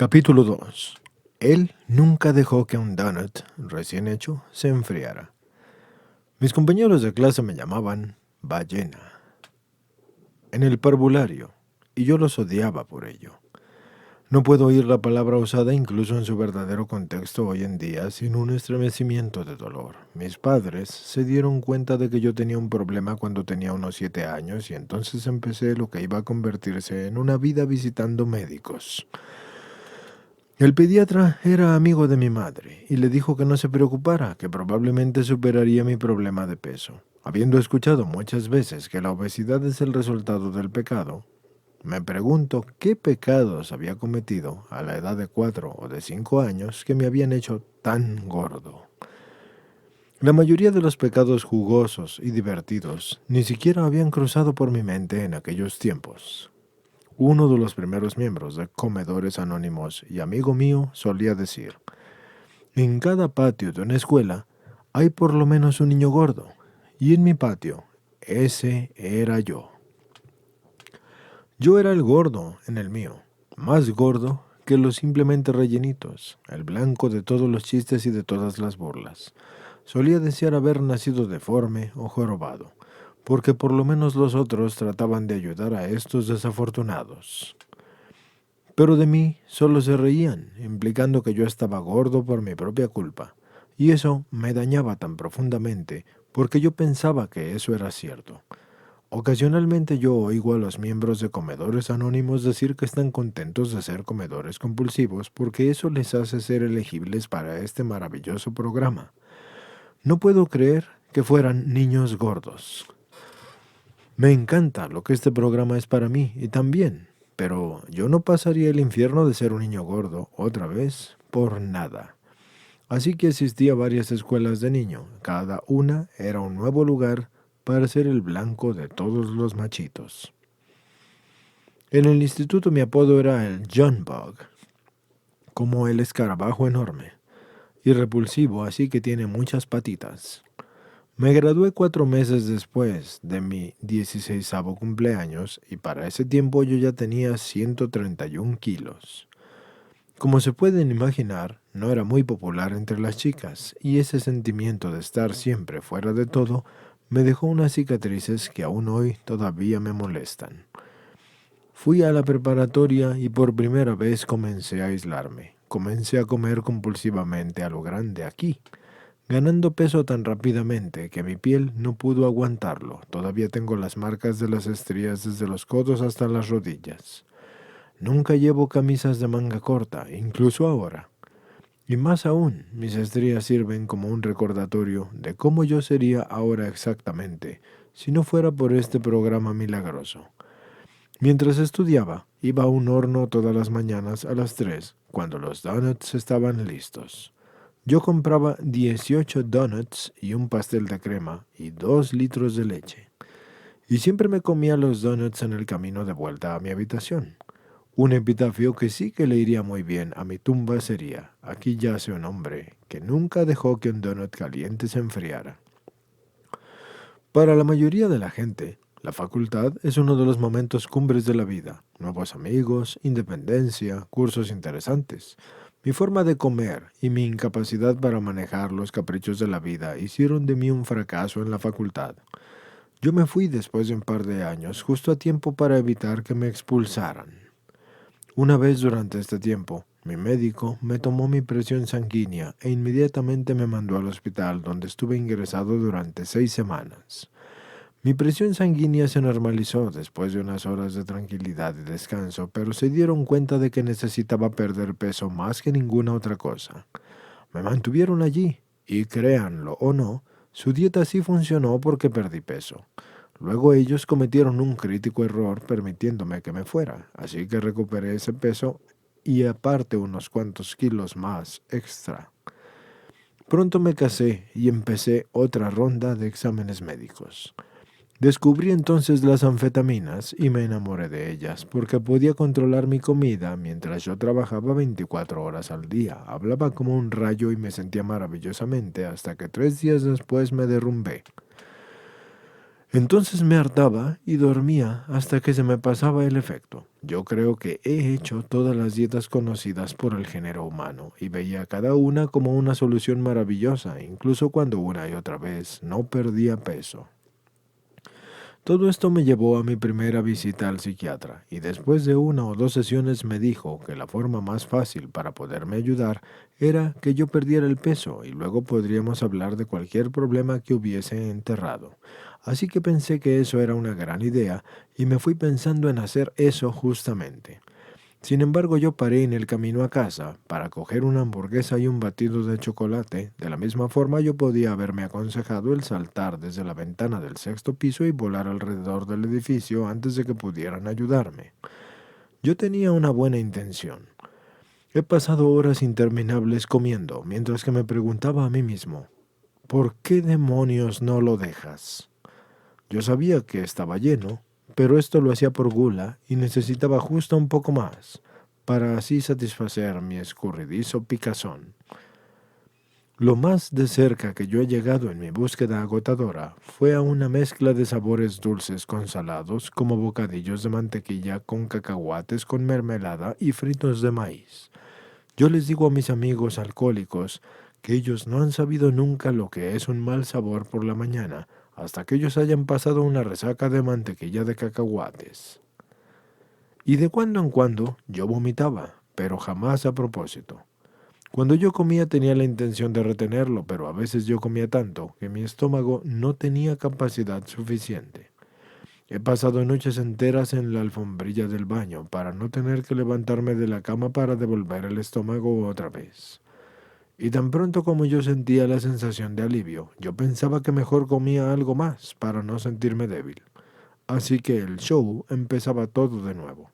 Capítulo 2. Él nunca dejó que un donut recién hecho se enfriara. Mis compañeros de clase me llamaban ballena en el parvulario, y yo los odiaba por ello. No puedo oír la palabra usada incluso en su verdadero contexto hoy en día sin un estremecimiento de dolor. Mis padres se dieron cuenta de que yo tenía un problema cuando tenía unos 7 años y entonces empecé lo que iba a convertirse en una vida visitando médicos. El pediatra era amigo de mi madre y le dijo que no se preocupara, que probablemente superaría mi problema de peso. Habiendo escuchado muchas veces que la obesidad es el resultado del pecado, me pregunto qué pecados había cometido a la edad de 4 o de 5 años que me habían hecho tan gordo. La mayoría de los pecados jugosos y divertidos ni siquiera habían cruzado por mi mente en aquellos tiempos. Uno de los primeros miembros de Comedores Anónimos y amigo mío solía decir: en cada patio de una escuela hay por lo menos un niño gordo, y en mi patio ese era yo. Yo era el gordo en el mío, más gordo que los simplemente rellenitos, el blanco de todos los chistes y de todas las burlas. Solía desear haber nacido deforme o jorobado, porque por lo menos los otros trataban de ayudar a estos desafortunados. Pero de mí solo se reían, implicando que yo estaba gordo por mi propia culpa, y eso me dañaba tan profundamente porque yo pensaba que eso era cierto. Ocasionalmente yo oigo a los miembros de Comedores Anónimos decir que están contentos de ser comedores compulsivos porque eso les hace ser elegibles para este maravilloso programa. No puedo creer que fueran niños gordos. Me encanta lo que este programa es para mí y también, pero yo no pasaría el infierno de ser un niño gordo otra vez por nada. Así que asistí a varias escuelas de niño. Cada una era un nuevo lugar para ser el blanco de todos los machitos. En el instituto mi apodo era el John Bug, como el escarabajo enorme, y repulsivo, así que tiene muchas patitas. Me gradué 4 meses después de mi 16º cumpleaños y para ese tiempo yo ya tenía 131 kilos. Como se pueden imaginar, no era muy popular entre las chicas y ese sentimiento de estar siempre fuera de todo me dejó unas cicatrices que aún hoy todavía me molestan. Fui a la preparatoria y por primera vez comencé a aislarme. Comencé a comer compulsivamente a lo grande aquí, ganando peso tan rápidamente que mi piel no pudo aguantarlo. Todavía tengo las marcas de las estrías desde los codos hasta las rodillas. Nunca llevo camisas de manga corta, incluso ahora. Y más aún, mis estrías sirven como un recordatorio de cómo yo sería ahora exactamente si no fuera por este programa milagroso. Mientras estudiaba, iba a un horno todas las mañanas a las 3, cuando los donuts estaban listos. Yo compraba 18 donuts y un pastel de crema y 2 litros de leche. Y siempre me comía los donuts en el camino de vuelta a mi habitación. Un epitafio que sí que le iría muy bien a mi tumba sería: aquí yace un hombre que nunca dejó que un donut caliente se enfriara. Para la mayoría de la gente, la facultad es uno de los momentos cumbres de la vida. Nuevos amigos, independencia, cursos interesantes. Mi forma de comer y mi incapacidad para manejar los caprichos de la vida hicieron de mí un fracaso en la facultad. Yo me fui después de un par de años, justo a tiempo para evitar que me expulsaran. Una vez durante este tiempo, mi médico me tomó mi presión sanguínea e inmediatamente me mandó al hospital donde estuve ingresado durante 6 semanas. Mi presión sanguínea se normalizó después de unas horas de tranquilidad y descanso, pero se dieron cuenta de que necesitaba perder peso más que ninguna otra cosa. Me mantuvieron allí y, créanlo o no, su dieta sí funcionó porque perdí peso. Luego ellos cometieron un crítico error permitiéndome que me fuera, así que recuperé ese peso y aparte unos cuantos kilos más extra. Pronto me casé y empecé otra ronda de exámenes médicos. Descubrí entonces las anfetaminas y me enamoré de ellas porque podía controlar mi comida mientras yo trabajaba 24 horas al día. Hablaba como un rayo y me sentía maravillosamente hasta que 3 días después me derrumbé. Entonces me hartaba y dormía hasta que se me pasaba el efecto. Yo creo que he hecho todas las dietas conocidas por el género humano y veía cada una como una solución maravillosa, incluso cuando una y otra vez no perdía peso. Todo esto me llevó a mi primera visita al psiquiatra y después de 1 o 2 sesiones me dijo que la forma más fácil para poderme ayudar era que yo perdiera el peso y luego podríamos hablar de cualquier problema que hubiese enterrado. Así que pensé que eso era una gran idea y me fui pensando en hacer eso justamente. Sin embargo, yo paré en el camino a casa para coger una hamburguesa y un batido de chocolate. De la misma forma, yo podía haberme aconsejado el saltar desde la ventana del 6.º piso y volar alrededor del edificio antes de que pudieran ayudarme. Yo tenía una buena intención. He pasado horas interminables comiendo, mientras que me preguntaba a mí mismo, ¿por qué demonios no lo dejas? Yo sabía que estaba lleno, pero esto lo hacía por gula y necesitaba justo un poco más, para así satisfacer mi escurridizo picazón. Lo más de cerca que yo he llegado en mi búsqueda agotadora fue a una mezcla de sabores dulces con salados, como bocadillos de mantequilla con cacahuates con mermelada y fritos de maíz. Yo les digo a mis amigos alcohólicos que ellos no han sabido nunca lo que es un mal sabor por la mañana, hasta que ellos hayan pasado una resaca de mantequilla de cacahuates. Y de cuando en cuando yo vomitaba, pero jamás a propósito. Cuando yo comía tenía la intención de retenerlo, pero a veces yo comía tanto que mi estómago no tenía capacidad suficiente. He pasado noches enteras en la alfombrilla del baño para no tener que levantarme de la cama para devolver el estómago otra vez. Y tan pronto como yo sentía la sensación de alivio, yo pensaba que mejor comía algo más para no sentirme débil. Así que el show empezaba todo de nuevo.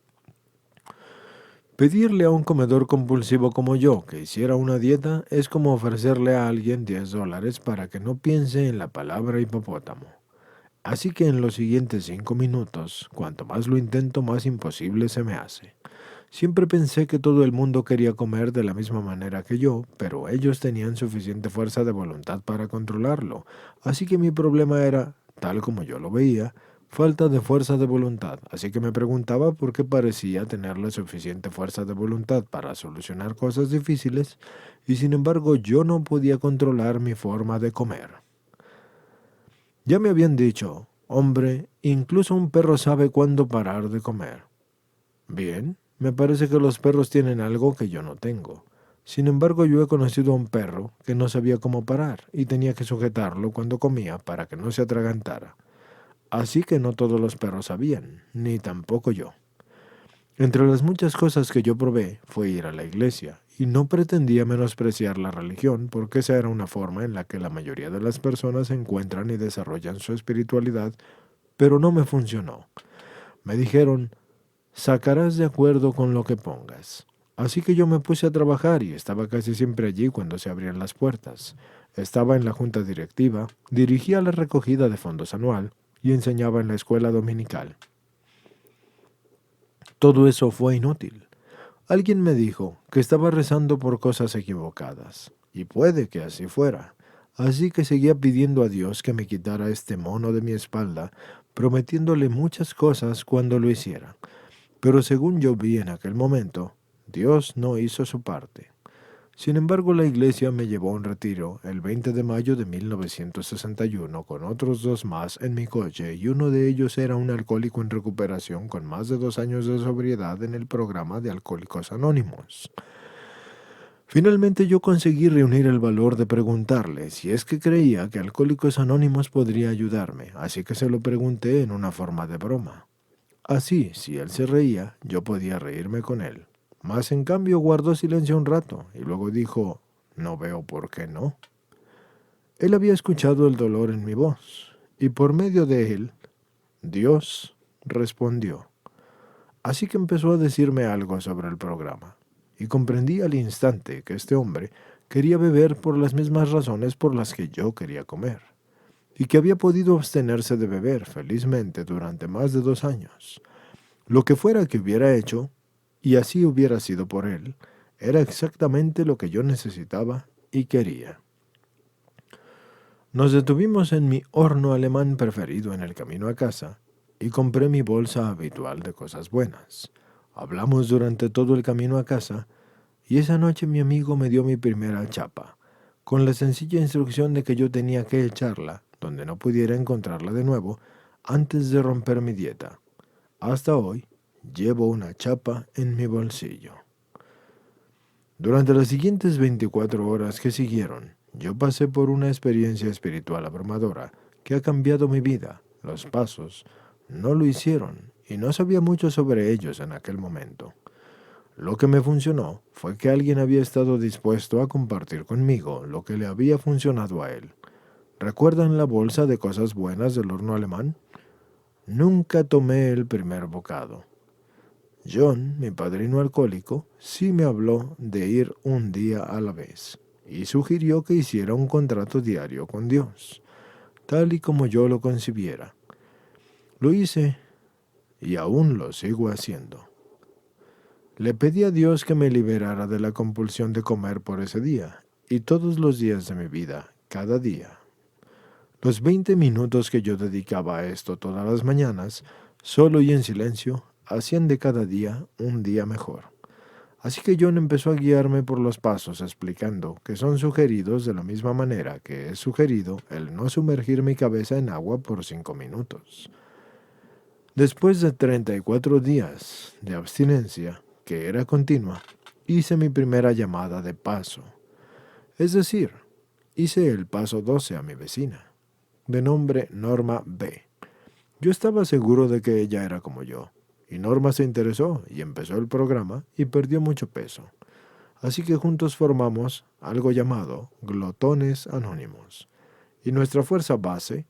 Pedirle a un comedor compulsivo como yo que hiciera una dieta es como ofrecerle a alguien $10 para que no piense en la palabra hipopótamo. Así que en los siguientes 5 minutos, cuanto más lo intento, más imposible se me hace. Siempre pensé que todo el mundo quería comer de la misma manera que yo, pero ellos tenían suficiente fuerza de voluntad para controlarlo. Así que mi problema era, tal como yo lo veía, falta de fuerza de voluntad. Así que me preguntaba por qué parecía tener la suficiente fuerza de voluntad para solucionar cosas difíciles y sin embargo yo no podía controlar mi forma de comer. Ya me habían dicho, hombre, incluso un perro sabe cuándo parar de comer. Bien, me parece que los perros tienen algo que yo no tengo. Sin embargo, yo he conocido a un perro que no sabía cómo parar y tenía que sujetarlo cuando comía para que no se atragantara. Así que no todos los perros sabían, ni tampoco yo. Entre las muchas cosas que yo probé fue ir a la iglesia, y no pretendía menospreciar la religión porque esa era una forma en la que la mayoría de las personas encuentran y desarrollan su espiritualidad, pero no me funcionó. Me dijeron, sacarás de acuerdo con lo que pongas. Así que yo me puse a trabajar y estaba casi siempre allí cuando se abrían las puertas. Estaba en la junta directiva, dirigía la recogida de fondos anual y enseñaba en la escuela dominical. Todo eso fue inútil. Alguien me dijo que estaba rezando por cosas equivocadas, y puede que así fuera. Así que seguía pidiendo a Dios que me quitara este mono de mi espalda, prometiéndole muchas cosas cuando lo hiciera. Pero según yo vi en aquel momento, Dios no hizo su parte. Sin embargo, la iglesia me llevó a un retiro el 20 de mayo de 1961 con otros 2 más en mi coche y uno de ellos era un alcohólico en recuperación con más de 2 años de sobriedad en el programa de Alcohólicos Anónimos. Finalmente yo conseguí reunir el valor de preguntarle si es que creía que Alcohólicos Anónimos podría ayudarme, así que se lo pregunté en una forma de broma. Así, si él se reía, yo podía reírme con él. Mas en cambio guardó silencio un rato y luego dijo, no veo por qué no. Él había escuchado el dolor en mi voz y por medio de él, Dios respondió. Así que empezó a decirme algo sobre el programa y comprendí al instante que este hombre quería beber por las mismas razones por las que yo quería comer y que había podido abstenerse de beber felizmente durante más de 2 años. Lo que fuera que hubiera hecho, y así hubiera sido por él, era exactamente lo que yo necesitaba y quería. Nos detuvimos en mi horno alemán preferido en el camino a casa y compré mi bolsa habitual de cosas buenas. Hablamos durante todo el camino a casa y esa noche mi amigo me dio mi primera chapa, con la sencilla instrucción de que yo tenía que echarla donde no pudiera encontrarla de nuevo antes de romper mi dieta. Hasta hoy llevo una chapa en mi bolsillo. Durante las siguientes 24 horas que siguieron, yo pasé por una experiencia espiritual abrumadora que ha cambiado mi vida. Los pasos no lo hicieron y no sabía mucho sobre ellos en aquel momento. Lo que me funcionó fue que alguien había estado dispuesto a compartir conmigo lo que le había funcionado a él. ¿Recuerdan la bolsa de cosas buenas del horno alemán? Nunca tomé el primer bocado. John, mi padrino alcohólico, sí me habló de ir un día a la vez y sugirió que hiciera un contrato diario con Dios, tal y como yo lo concibiera. Lo hice y aún lo sigo haciendo. Le pedí a Dios que me liberara de la compulsión de comer por ese día y todos los días de mi vida, cada día. Los 20 minutos que yo dedicaba a esto todas las mañanas, solo y en silencio, hacían de cada día un día mejor. Así que John empezó a guiarme por los pasos explicando que son sugeridos de la misma manera que es sugerido el no sumergir mi cabeza en agua por 5 minutos. Después de 34 días de abstinencia, que era continua, hice mi primera llamada de paso. Es decir, hice el paso 12 a mi vecina, de nombre Norma B. Yo estaba seguro de que ella era como yo, y Norma se interesó y empezó el programa y perdió mucho peso. Así que juntos formamos algo llamado Glotones Anónimos. Y nuestra fuerza base,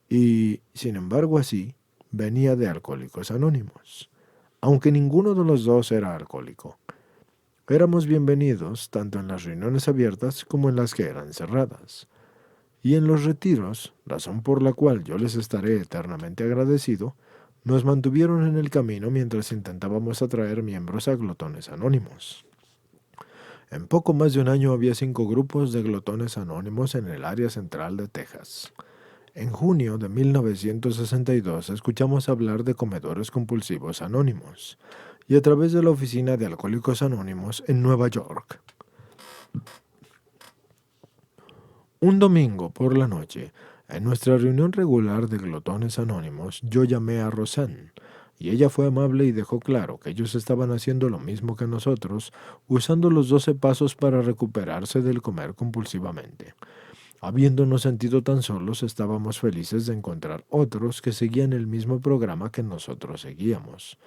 y sin embargo así, venía de Alcohólicos Anónimos, aunque ninguno de los dos era alcohólico. Éramos bienvenidos tanto en las reuniones abiertas como en las que eran cerradas. Y en los retiros, razón por la cual yo les estaré eternamente agradecido, nos mantuvieron en el camino mientras intentábamos atraer miembros a Glotones Anónimos. En poco más de un año había 5 grupos de Glotones Anónimos en el área central de Texas. En junio de 1962 escuchamos hablar de comedores compulsivos anónimos y a través de la oficina de Alcohólicos Anónimos en Nueva York. Un domingo por la noche, en nuestra reunión regular de Glotones Anónimos, yo llamé a Roseanne, y ella fue amable y dejó claro que ellos estaban haciendo lo mismo que nosotros, usando los 12 pasos para recuperarse del comer compulsivamente. Habiéndonos sentido tan solos, estábamos felices de encontrar otros que seguían el mismo programa que nosotros seguíamos.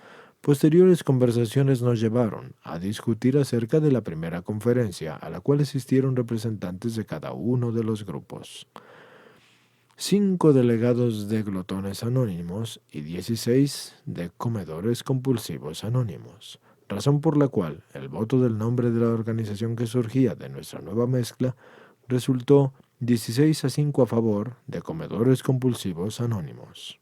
Posteriores conversaciones nos llevaron a discutir acerca de la primera conferencia a la cual asistieron representantes de cada uno de los grupos. 5 delegados de Glotones Anónimos y 16 de Comedores Compulsivos Anónimos, razón por la cual el voto del nombre de la organización que surgía de nuestra nueva mezcla resultó 16-5 a favor de Comedores Compulsivos Anónimos.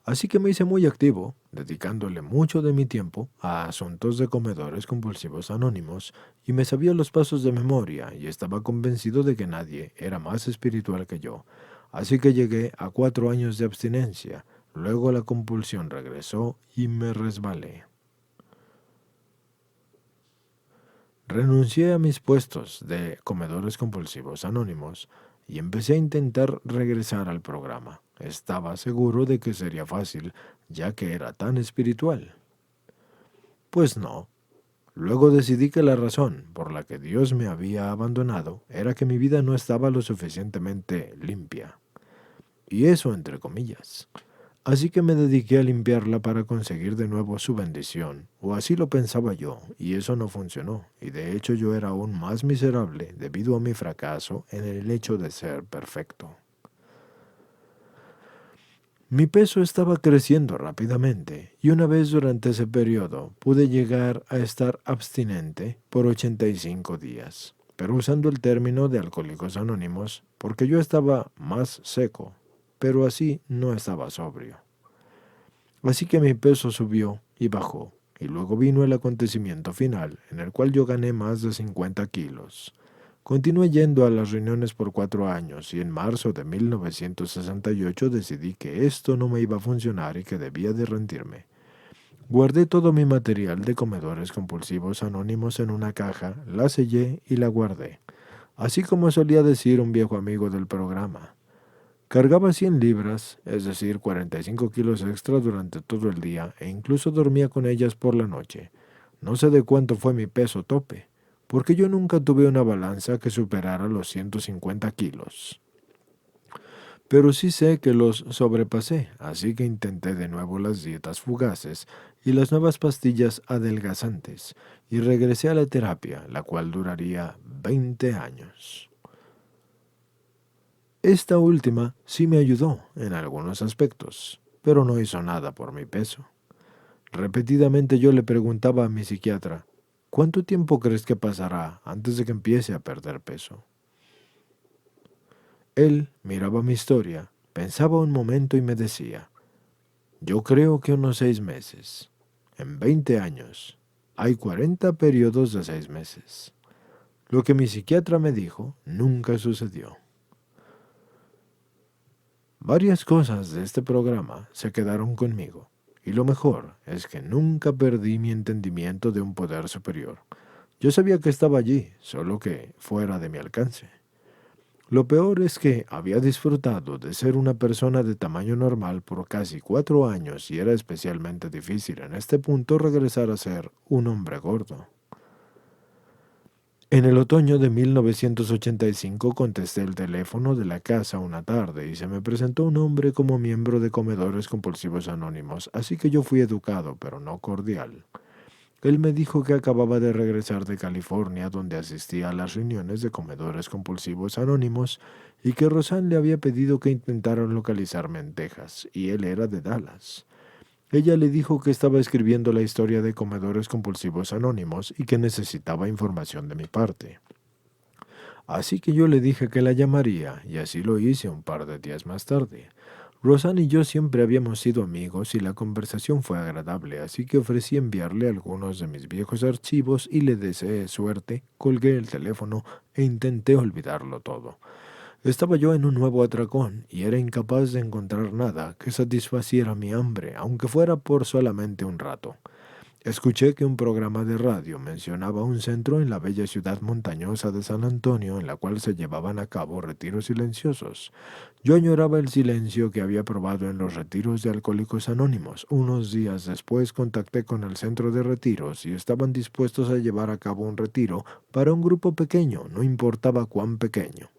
Así que me hice muy activo, dedicándole mucho de mi tiempo a asuntos de Comedores Compulsivos Anónimos, y me sabía los pasos de memoria y estaba convencido de que nadie era más espiritual que yo. Así que llegué a 4 años de abstinencia, luego la compulsión regresó y me resbalé. Renuncié a mis puestos de Comedores Compulsivos Anónimos y empecé a intentar regresar al programa. Estaba seguro de que sería fácil, ya que era tan espiritual. Pues no. Luego decidí que la razón por la que Dios me había abandonado era que mi vida no estaba lo suficientemente limpia. Y eso entre comillas. Así que me dediqué a limpiarla para conseguir de nuevo su bendición, o así lo pensaba yo, y eso no funcionó, y de hecho yo era aún más miserable debido a mi fracaso en el hecho de ser perfecto. Mi peso estaba creciendo rápidamente, y una vez durante ese periodo pude llegar a estar abstinente por 85 días, pero usando el término de Alcohólicos Anónimos, porque yo estaba más seco, pero así no estaba sobrio. Así que mi peso subió y bajó, y luego vino el acontecimiento final, en el cual yo gané más de 50 kilos. Continué yendo a las reuniones por 4 años y en marzo de 1968 decidí que esto no me iba a funcionar y que debía de rendirme. Guardé todo mi material de comedores compulsivos anónimos en una caja, la sellé y la guardé. Así como solía decir un viejo amigo del programa, cargaba 100 libras, es decir, 45 kilos extra durante todo el día e incluso dormía con ellas por la noche. No sé de cuánto fue mi peso tope, porque yo nunca tuve una balanza que superara los 150 kilos. Pero sí sé que los sobrepasé, así que intenté de nuevo las dietas fugaces y las nuevas pastillas adelgazantes, y regresé a la terapia, la cual duraría 20 años. Esta última sí me ayudó en algunos aspectos, pero no hizo nada por mi peso. Repetidamente yo le preguntaba a mi psiquiatra, ¿cuánto tiempo crees que pasará antes de que empiece a perder peso? Él miraba mi historia, pensaba un momento y me decía, yo creo que unos 6 meses. En 20 años, hay 40 periodos de 6 meses. Lo que mi psiquiatra me dijo nunca sucedió. Varias cosas de este programa se quedaron conmigo, y lo mejor es que nunca perdí mi entendimiento de un poder superior. Yo sabía que estaba allí, solo que fuera de mi alcance. Lo peor es que había disfrutado de ser una persona de tamaño normal por casi 4 años y era especialmente difícil en este punto regresar a ser un hombre gordo. En el otoño de 1985 contesté el teléfono de la casa una tarde y se me presentó un hombre como miembro de Comedores Compulsivos Anónimos, así que yo fui educado pero no cordial. Él me dijo que acababa de regresar de California, donde asistía a las reuniones de Comedores Compulsivos Anónimos, y que Rosanne le había pedido que intentara localizarme en Texas, y él era de Dallas. Ella le dijo que estaba escribiendo la historia de Comedores Compulsivos Anónimos y que necesitaba información de mi parte. Así que yo le dije que la llamaría, y así lo hice un par de días más tarde. Rosanne y yo siempre habíamos sido amigos y la conversación fue agradable, así que ofrecí enviarle algunos de mis viejos archivos y le deseé suerte, colgué el teléfono e intenté olvidarlo todo. Estaba yo en un nuevo atracón y era incapaz de encontrar nada que satisfaciera mi hambre, aunque fuera por solamente un rato. Escuché que un programa de radio mencionaba un centro en la bella ciudad montañosa de San Antonio en la cual se llevaban a cabo retiros silenciosos. Yo añoraba el silencio que había probado en los retiros de Alcohólicos Anónimos. Unos días después contacté con el centro de retiros y estaban dispuestos a llevar a cabo un retiro para un grupo pequeño, no importaba cuán pequeño.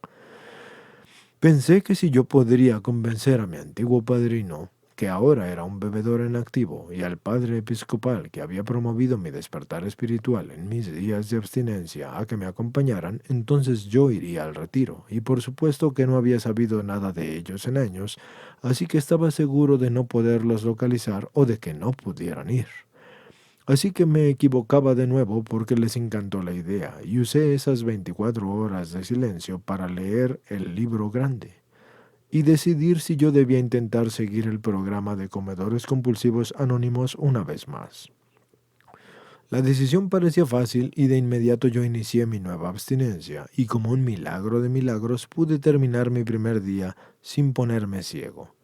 Pensé que si yo podría convencer a mi antiguo padrino, que ahora era un bebedor en activo, y al padre episcopal que había promovido mi despertar espiritual en mis días de abstinencia a que me acompañaran, entonces yo iría al retiro, y por supuesto que no había sabido nada de ellos en años, así que estaba seguro de no poderlos localizar o de que no pudieran ir. Así que me equivocaba de nuevo porque les encantó la idea y usé esas 24 horas de silencio para leer el libro grande y decidir si yo debía intentar seguir el programa de Comedores Compulsivos Anónimos una vez más. La decisión parecía fácil y de inmediato yo inicié mi nueva abstinencia y como un milagro de milagros pude terminar mi primer día sin ponerme ciego.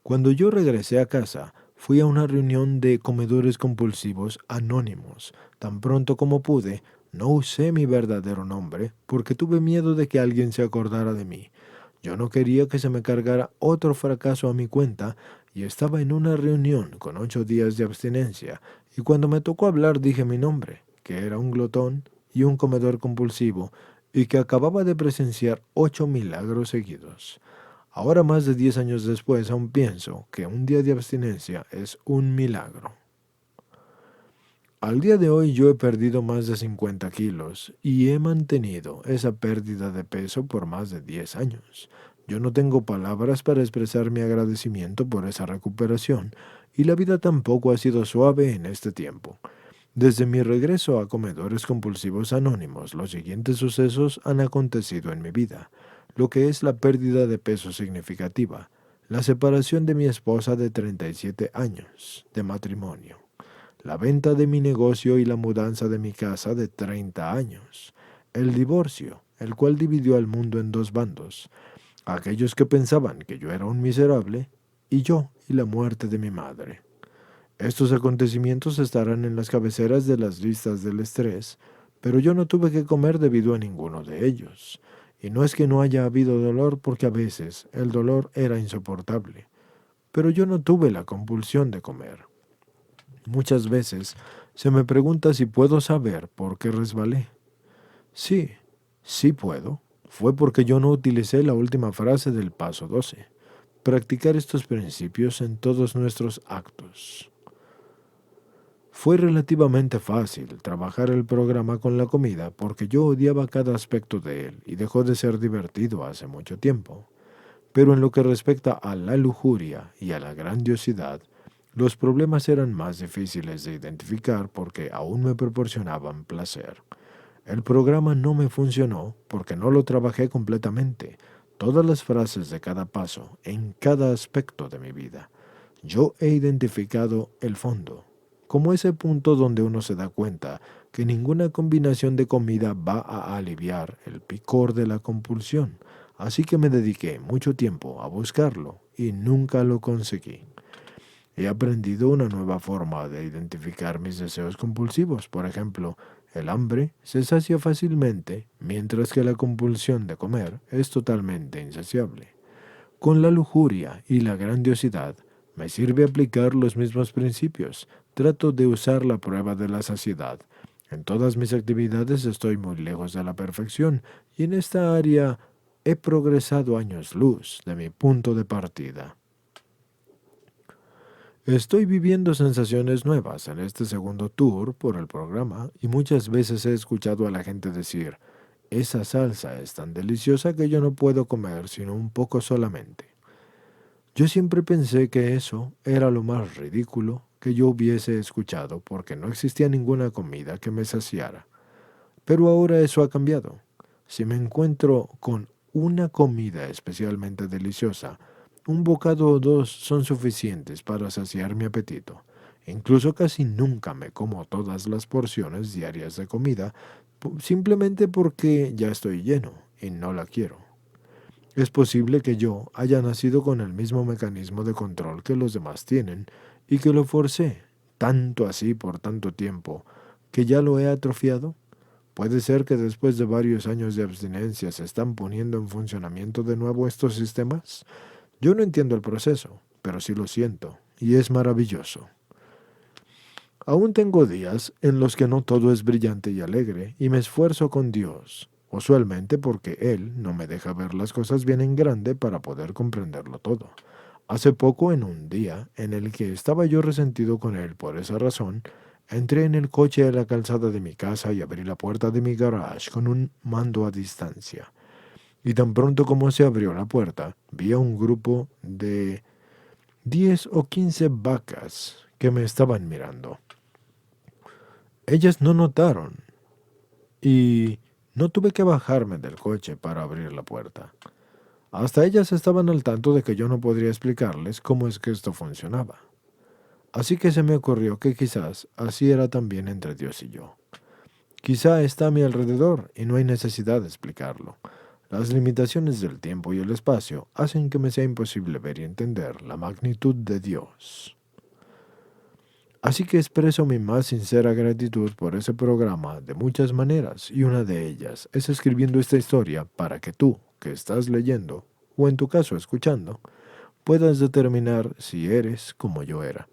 Cuando yo regresé a casa, fui a una reunión de Comedores Compulsivos Anónimos. Tan pronto como pude, no usé mi verdadero nombre porque tuve miedo de que alguien se acordara de mí. Yo no quería que se me cargara otro fracaso a mi cuenta y estaba en una reunión con 8 días de abstinencia y cuando me tocó hablar dije mi nombre, que era un glotón y un comedor compulsivo y que acababa de presenciar 8 milagros seguidos. Ahora, más de 10 años después, aún pienso que un día de abstinencia es un milagro. Al día de hoy yo he perdido más de 50 kilos y he mantenido esa pérdida de peso por más de 10 años. Yo no tengo palabras para expresar mi agradecimiento por esa recuperación y la vida tampoco ha sido suave en este tiempo. Desde mi regreso a Comedores Compulsivos Anónimos, los siguientes sucesos han acontecido en mi vida, lo que es la pérdida de peso significativa, la separación de mi esposa de 37 años de matrimonio, la venta de mi negocio y la mudanza de mi casa de 30 años, el divorcio, el cual dividió al mundo en dos bandos: aquellos que pensaban que yo era un miserable, y yo y la muerte de mi madre. Estos acontecimientos estarán en las cabeceras de las listas del estrés, pero yo no tuve que comer debido a ninguno de ellos. Y no es que no haya habido dolor, porque a veces el dolor era insoportable, pero yo no tuve la compulsión de comer. Muchas veces se me pregunta si puedo saber por qué resbalé. Sí, sí puedo. Fue porque yo no utilicé la última frase del paso 12: practicar estos principios en todos nuestros actos. Fue relativamente fácil trabajar el programa con la comida porque yo odiaba cada aspecto de él y dejó de ser divertido hace mucho tiempo. Pero en lo que respecta a la lujuria y a la grandiosidad, los problemas eran más difíciles de identificar porque aún me proporcionaban placer. El programa no me funcionó porque no lo trabajé completamente, todas las frases de cada paso, en cada aspecto de mi vida. Yo he identificado el fondo, como ese punto donde uno se da cuenta que ninguna combinación de comida va a aliviar el picor de la compulsión, así que me dediqué mucho tiempo a buscarlo y nunca lo conseguí. He aprendido una nueva forma de identificar mis deseos compulsivos. Por ejemplo, el hambre se sacia fácilmente, mientras que la compulsión de comer es totalmente insaciable. Con la lujuria y la grandiosidad, me sirve aplicar los mismos principios. Trato de usar la prueba de la saciedad. En todas mis actividades estoy muy lejos de la perfección, y en esta área he progresado años luz de mi punto de partida. Estoy viviendo sensaciones nuevas en este segundo tour por el programa, y muchas veces he escuchado a la gente decir: esa salsa es tan deliciosa que yo no puedo comer sino un poco solamente. Yo siempre pensé que eso era lo más ridículo que yo hubiese escuchado porque no existía ninguna comida que me saciara. Pero ahora eso ha cambiado. Si me encuentro con una comida especialmente deliciosa, un bocado o dos son suficientes para saciar mi apetito. Incluso casi nunca me como todas las porciones diarias de comida, simplemente porque ya estoy lleno y no la quiero. Es posible que yo haya nacido con el mismo mecanismo de control que los demás tienen y que lo forcé, tanto así por tanto tiempo, que ya lo he atrofiado. Puede ser que después de varios años de abstinencia se están poniendo en funcionamiento de nuevo estos sistemas. Yo no entiendo el proceso, pero sí lo siento, y es maravilloso. Aún tengo días en los que no todo es brillante y alegre, y me esfuerzo con Dios, usualmente porque Él no me deja ver las cosas bien en grande para poder comprenderlo todo. Hace poco, en un día en el que estaba yo resentido con Él por esa razón, entré en el coche a la calzada de mi casa y abrí la puerta de mi garage con un mando a distancia. Y tan pronto como se abrió la puerta, vi a un grupo de 10 o 15 vacas que me estaban mirando. Ellas no notaron, y no tuve que bajarme del coche para abrir la puerta. Hasta ellas estaban al tanto de que yo no podría explicarles cómo es que esto funcionaba. Así que se me ocurrió que quizás así era también entre Dios y yo. Quizá está a mi alrededor y no hay necesidad de explicarlo. Las limitaciones del tiempo y el espacio hacen que me sea imposible ver y entender la magnitud de Dios. Así que expreso mi más sincera gratitud por ese programa de muchas maneras, y una de ellas es escribiendo esta historia para que tú, que estás leyendo, o en tu caso escuchando, puedas determinar si eres como yo era.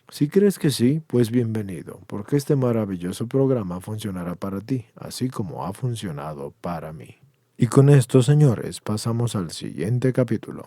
Si crees que sí, pues bienvenido, porque este maravilloso programa funcionará para ti, así como ha funcionado para mí. Y con esto, señores, pasamos al siguiente capítulo.